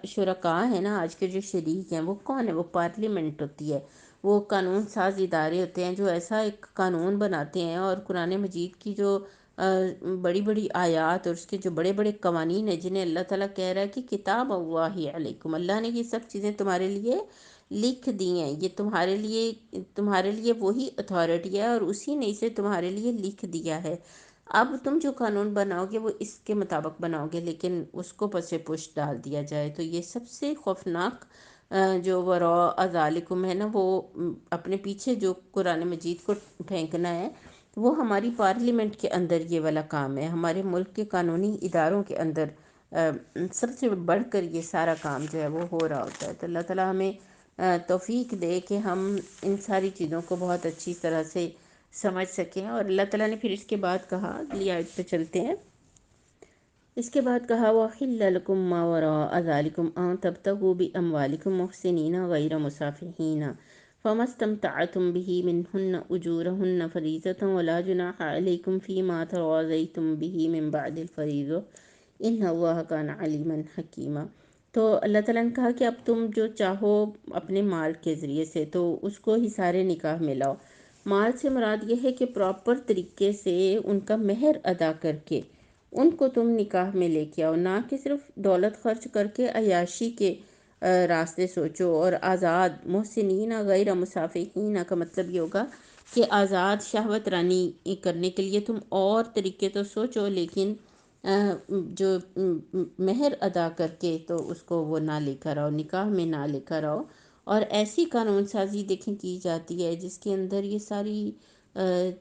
شرکاء ہیں نا، آج کے جو شریک ہیں، وہ کون ہے؟ وہ پارلیمنٹ ہوتی ہے، وہ قانون ساز ادارے ہوتے ہیں جو ایسا ایک قانون بناتے ہیں، اور قرآن مجید کی جو بڑی بڑی آیات اور اس کے جو بڑے بڑے قوانین ہیں، جنہیں اللہ تعالیٰ کہہ رہا ہے کہ کتاب اللہ علیکم، اللہ نے یہ سب چیزیں تمہارے لیے لکھ دی ہیں، یہ تمہارے لیے وہی اتھارٹی ہے، اور اسی نے اسے تمہارے لیے لکھ دیا ہے۔ اب تم جو قانون بناؤ گے وہ اس کے مطابق بناؤ گے، لیکن اس کو پس پش ڈال دیا جائے، تو یہ سب سے خوفناک جو وراء ذالکم ہے نا، وہ اپنے پیچھے جو قرآن مجید کو پھینکنا ہے، وہ ہماری پارلیمنٹ کے اندر یہ والا کام ہے، ہمارے ملک کے قانونی اداروں کے اندر سب سے بڑھ کر یہ سارا کام جو ہے وہ ہو رہا ہوتا ہے۔ تو اللہ تعالیٰ ہمیں توفیق دے کہ ہم ان ساری چیزوں کو بہت اچھی طرح سے سمجھ سکیں۔ اور اللہ تعالیٰ نے پھر اس کے بعد کہا، اگلی آیت پہ چلتے ہیں، اس کے بعد کہا وَأُحِلَّ لَكُم مَّا وَرَاءَ ذَلِكُمْ أَن تَبْتَغُوا بِأَمْوَالِكُم مُحْسِنِينَ غَيْرَ مُسَافِحِينَ فَمَا اسْتَمْتَعْتُم بِهِ مِنْهُنَّ أُجُورُهُنَّ فَرِيضَةً وَلَا جُنَاحَ عَلَيْكُمْ فِيمَا تَرَاضَيْتُم بِهِ مِن بَعْدِ الْفَرِيضَةِ إِنَّ اللَّهَ كَانَ عَلِيمًا حَكِيمًا۔ تو اللہ تعالیٰ نے کہا کہ اب تم جو چاہو اپنے مال کے ذریعے سے تو اس کو حصار نکاح میں لاؤ۔ مال سے مراد یہ ہے کہ پراپر طریقے سے ان کا مہر ادا کر کے ان کو تم نکاح میں لے کے آؤ، نہ کہ صرف دولت خرچ کر کے عیاشی کے راستے سوچو۔ اور آزاد محسنین غیر مسافحین کا مطلب یہ ہوگا کہ آزاد شہوت رانی کرنے کے لیے تم اور طریقے تو سوچو، لیکن جو مہر ادا کر کے تو اس کو وہ نہ لے کر آؤ، نکاح میں نہ لے کر آؤ۔ اور ایسی قانون سازی دیکھیں کی جاتی ہے جس کے اندر یہ ساری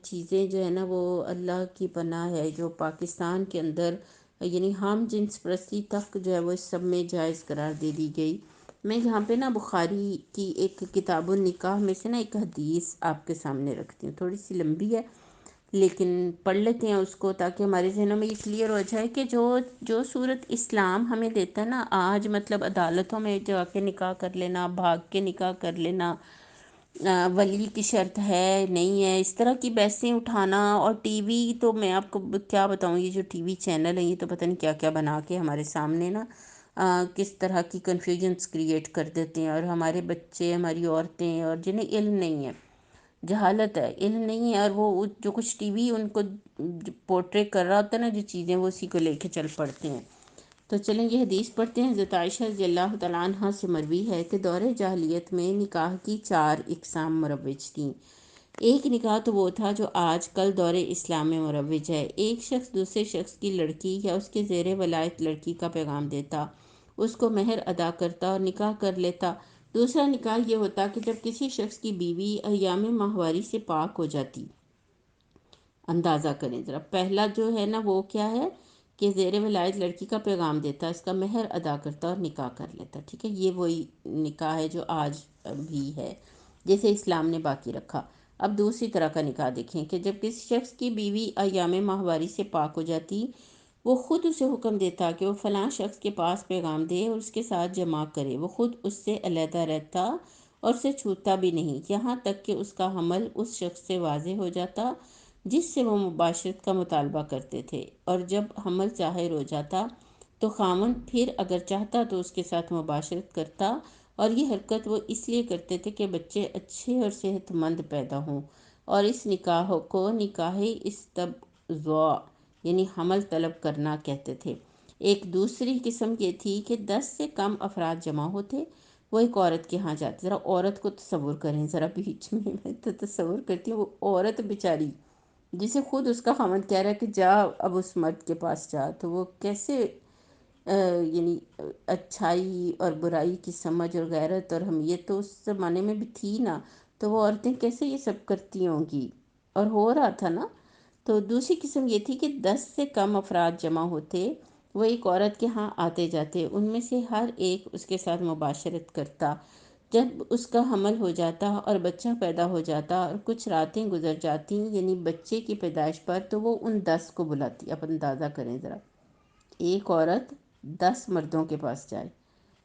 چیزیں جو ہے نا وہ اللہ کی پناہ ہے، جو پاکستان کے اندر یعنی ہم جنس پرستی تک جو ہے وہ اس سب میں جائز قرار دے دی گئی۔ میں یہاں پہ نا بخاری کی ایک کتاب النکاح میں سے نا ایک حدیث آپ کے سامنے رکھتی ہوں، تھوڑی سی لمبی ہے لیکن پڑھ لیتے ہیں اس کو تاکہ ہمارے ذہنوں میں یہ کلیئر ہو جائے کہ جو صورت اسلام ہمیں دیتا ہے نا آج، مطلب عدالتوں میں جا کے نکاح کر لینا، بھاگ کے نکاح کر لینا، ولی کی شرط ہے نہیں ہے، اس طرح کی بحثیں اٹھانا۔ اور ٹی وی تو میں آپ کو کیا بتاؤں، یہ جو ٹی وی چینل ہیں یہ تو پتہ نہیں کیا کیا بنا کے ہمارے سامنے نا کس طرح کی کنفیوژنس کریٹ کر دیتے ہیں، اور ہمارے بچے، ہماری عورتیں، اور جنہیں علم نہیں ہے، جہالت ہے، علم نہیں ہے، اور وہ جو کچھ ٹی وی ان کو پورٹری کر رہا ہوتا ہے نا جو چیزیں، وہ اسی کو لے کے چل پڑتے ہیں۔ تو چلیں یہ حدیث پڑھتے ہیں۔ حضرت عائشہ رضی اللہ تعالیٰ عنہ سے مروی ہے کہ دور جاہلیت میں نکاح کی 4 اقسام مروج تھیں۔ ایک نکاح تو وہ تھا جو آج کل دور اسلام میں مروج ہے۔ ایک شخص دوسرے شخص کی لڑکی یا اس کے زیر ولایت لڑکی کا پیغام دیتا، اس کو مہر ادا کرتا اور نکاح کر لیتا۔ دوسرا نکاح یہ ہوتا کہ جب کسی شخص کی بیوی ایام ماہواری سے پاک ہو جاتی۔ اندازہ کریں ذرا، پہلا جو ہے نا وہ کیا ہے کہ زیر ولایت لڑکی کا پیغام دیتا، اس کا مہر ادا کرتا اور نکاح کر لیتا، ٹھیک ہے، یہ وہی نکاح ہے جو آج بھی ہے جیسے اسلام نے باقی رکھا۔ اب دوسری طرح کا نکاح دیکھیں کہ جب کسی شخص کی بیوی ایام ماہواری سے پاک ہو جاتی، وہ خود اسے حکم دیتا کہ وہ فلاں شخص کے پاس پیغام دے اور اس کے ساتھ جماع کرے، وہ خود اس سے علیحدہ رہتا اور اسے چھوتا بھی نہیں، یہاں تک کہ اس کا حمل اس شخص سے واضح ہو جاتا جس سے وہ مباشرت کا مطالبہ کرتے تھے، اور جب حمل ظاہر ہو جاتا تو خاوند پھر اگر چاہتا تو اس کے ساتھ مباشرت کرتا، اور یہ حرکت وہ اس لیے کرتے تھے کہ بچے اچھے اور صحت مند پیدا ہوں۔ اور اس نکاح کو نکاح استبضاء یعنی حمل طلب کرنا کہتے تھے۔ ایک دوسری قسم یہ تھی کہ 10 سے کم افراد جمع ہوتے، وہ ایک عورت کے ہاں جاتے۔ ذرا عورت کو تصور کریں، ذرا بیچ میں تو تصور کرتی ہوں وہ عورت بیچاری جسے خود اس کا خاوند کہہ رہا ہے کہ جا اب اس مرد کے پاس جا، تو وہ کیسے یعنی اچھائی اور برائی کی سمجھ اور غیرت اور حمیت تو اس زمانے میں بھی تھی نا، تو وہ عورتیں کیسے یہ سب کرتی ہوں گی، اور ہو رہا تھا نا۔ تو دوسری قسم یہ تھی کہ 10 سے کم افراد جمع ہوتے، وہ ایک عورت کے ہاں آتے جاتے، ان میں سے ہر ایک اس کے ساتھ مباشرت کرتا، جب اس کا حمل ہو جاتا اور بچہ پیدا ہو جاتا اور کچھ راتیں گزر جاتی یعنی بچے کی پیدائش پر، تو وہ ان 10 کو بلاتی۔ اب اندازہ کریں ذرا، ایک عورت 10 مردوں کے پاس جائے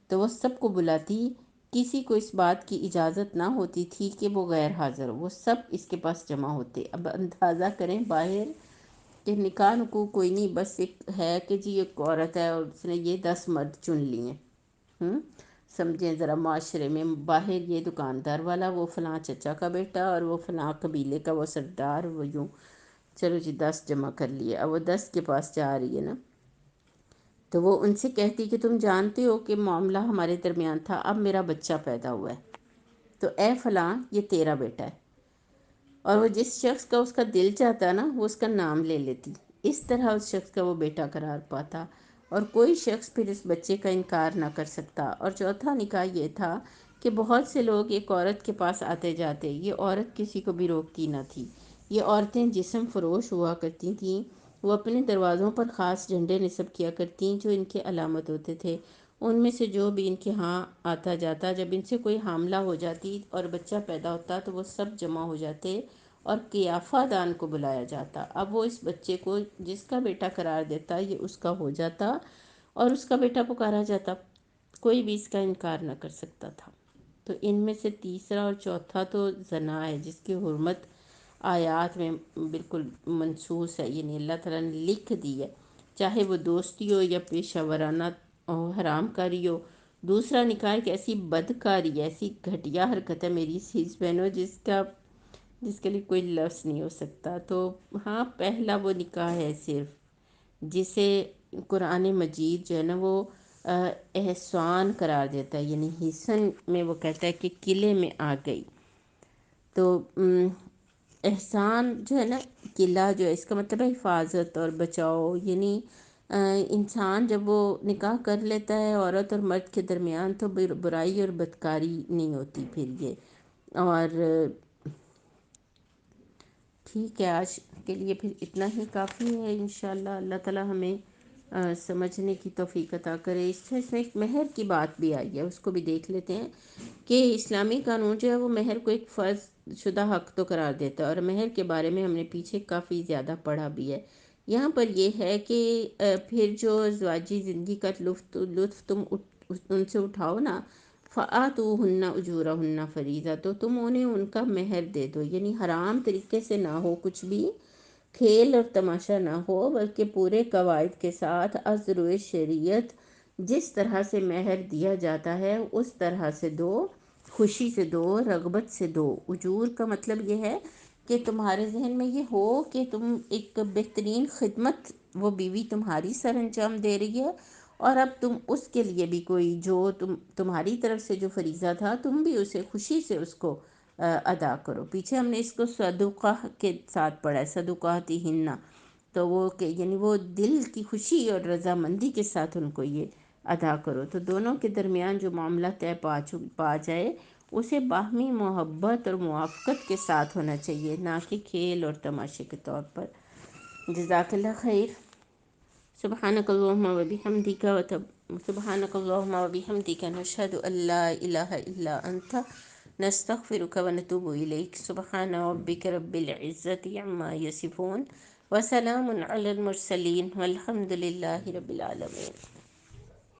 تو وہ سب کو بلاتی، کسی کو اس بات کی اجازت نہ ہوتی تھی کہ وہ غیر حاضر ہو، وہ سب اس کے پاس جمع ہوتے۔ اب اندازہ کریں باہر کہ نکاح نکو کوئی نہیں، بس ایک ہے کہ جی ایک عورت ہے اور اس نے یہ 10 مرد چن لیے ہیں۔ سمجھیں ذرا معاشرے میں باہر یہ دکاندار والا، وہ فلاں چچا کا بیٹا، اور وہ فلاں قبیلے کا وہ سردار، وہ یوں چلو جی 10 جمع کر لیے۔ اب وہ 10 کے پاس جا رہی ہے نا، تو وہ ان سے کہتی کہ تم جانتے ہو کہ معاملہ ہمارے درمیان تھا، اب میرا بچہ پیدا ہوا ہے، تو اے فلاں یہ تیرا بیٹا ہے، اور وہ جس شخص کا اس کا دل چاہتا نا وہ اس کا نام لے لیتی، اس طرح اس شخص کا وہ بیٹا قرار پاتا، اور کوئی شخص پھر اس بچے کا انکار نہ کر سکتا۔ اور چوتھا نکاح یہ تھا کہ بہت سے لوگ ایک عورت کے پاس آتے جاتے، یہ عورت کسی کو بھی روکتی نہ تھی، یہ عورتیں جسم فروش ہوا کرتی تھیں، وہ اپنے دروازوں پر خاص جھنڈے نصب کیا کرتیں جو ان کے علامت ہوتے تھے، ان میں سے جو بھی ان کے ہاں آتا جاتا، جب ان سے کوئی حاملہ ہو جاتی اور بچہ پیدا ہوتا تو وہ سب جمع ہو جاتے اور قیافہ دان کو بلایا جاتا۔ اب وہ اس بچے کو جس کا بیٹا قرار دیتا یہ اس کا ہو جاتا اور اس کا بیٹا پکارا جاتا، کوئی بھی اس کا انکار نہ کر سکتا تھا۔ تو ان میں سے تیسرا اور چوتھا تو زنا ہے، جس کی حرمت آیات میں بالکل منصوص ہے، یعنی اللہ تعالیٰ نے لکھ دی ہے، چاہے وہ دوستی ہو یا پیشہ ورانہ حرام کاری ہو۔ دوسرا نکاح ایک ایسی بدکاری، ایسی گھٹیا حرکت ہے میری عزیز بہنوں، جس کے لیے کوئی لفظ نہیں ہو سکتا۔ تو ہاں، پہلا وہ نکاح ہے صرف جسے قرآن مجید جو ہے نا وہ احسان قرار دیتا ہے، یعنی حسن میں وہ کہتا ہے کہ قلعے میں آ گئی۔ تو احسان جو ہے نا، قلعہ جو ہے اس کا مطلب ہے حفاظت اور بچاؤ، یعنی انسان جب وہ نکاح کر لیتا ہے عورت اور مرد کے درمیان تو برائی اور بدکاری نہیں ہوتی پھر یہ۔ اور ٹھیک ہے، آج کے لیے پھر اتنا ہی کافی ہے انشاءاللہ۔ اللہ تعالی ہمیں سمجھنے کی توفیق عطا کرے۔ اس میں ایک مہر کی بات بھی آئی ہے، اس کو بھی دیکھ لیتے ہیں کہ اسلامی قانون جو ہے وہ مہر کو ایک فرض شدہ حق تو قرار دیتا ہے، اور مہر کے بارے میں ہم نے پیچھے کافی زیادہ پڑھا بھی ہے۔ یہاں پر یہ ہے کہ پھر جو ازواجی زندگی کا لطف تم ان سے اٹھاؤ نا، فآتوہن اجورہن فریضہ، تو تم انہیں ان کا مہر دے دو، یعنی حرام طریقے سے نہ ہو کچھ بھی، کھیل اور تماشا نہ ہو، بلکہ پورے قواعد کے ساتھ از روئے شریعت جس طرح سے مہر دیا جاتا ہے اس طرح سے دو، خوشی سے دو، رغبت سے دو۔ اجور کا مطلب یہ ہے کہ تمہارے ذہن میں یہ ہو کہ تم ایک بہترین خدمت وہ بیوی تمہاری سر انجام دے رہی ہے، اور اب تم اس کے لیے بھی کوئی جو تمہاری طرف سے جو فریضہ تھا تم بھی اسے خوشی سے اس کو ادا کرو۔ پیچھے ہم نے اس کو صدقہ کے ساتھ پڑھا ہے، صدقاتی ہننا، تو وہ کہ یعنی وہ دل کی خوشی اور رضامندی کے ساتھ ان کو یہ ادا کرو۔ تو دونوں کے درمیان جو معاملہ طے پا جائے اسے باہمی محبت اور موافقت کے ساتھ ہونا چاہیے، نہ کہ کھیل اور تماشے کے طور پر۔ جزاک اللہ خیر۔ سبحانک اللہم و بحمدک سبحانک اللہم و بحمدک نشہد ان لا الہ الا انت نستغفرک و نتوب الیک۔ سبحان ربک رب العزت عما یصفون وسلام علی المرسلین والحمد للہ رب العالمین۔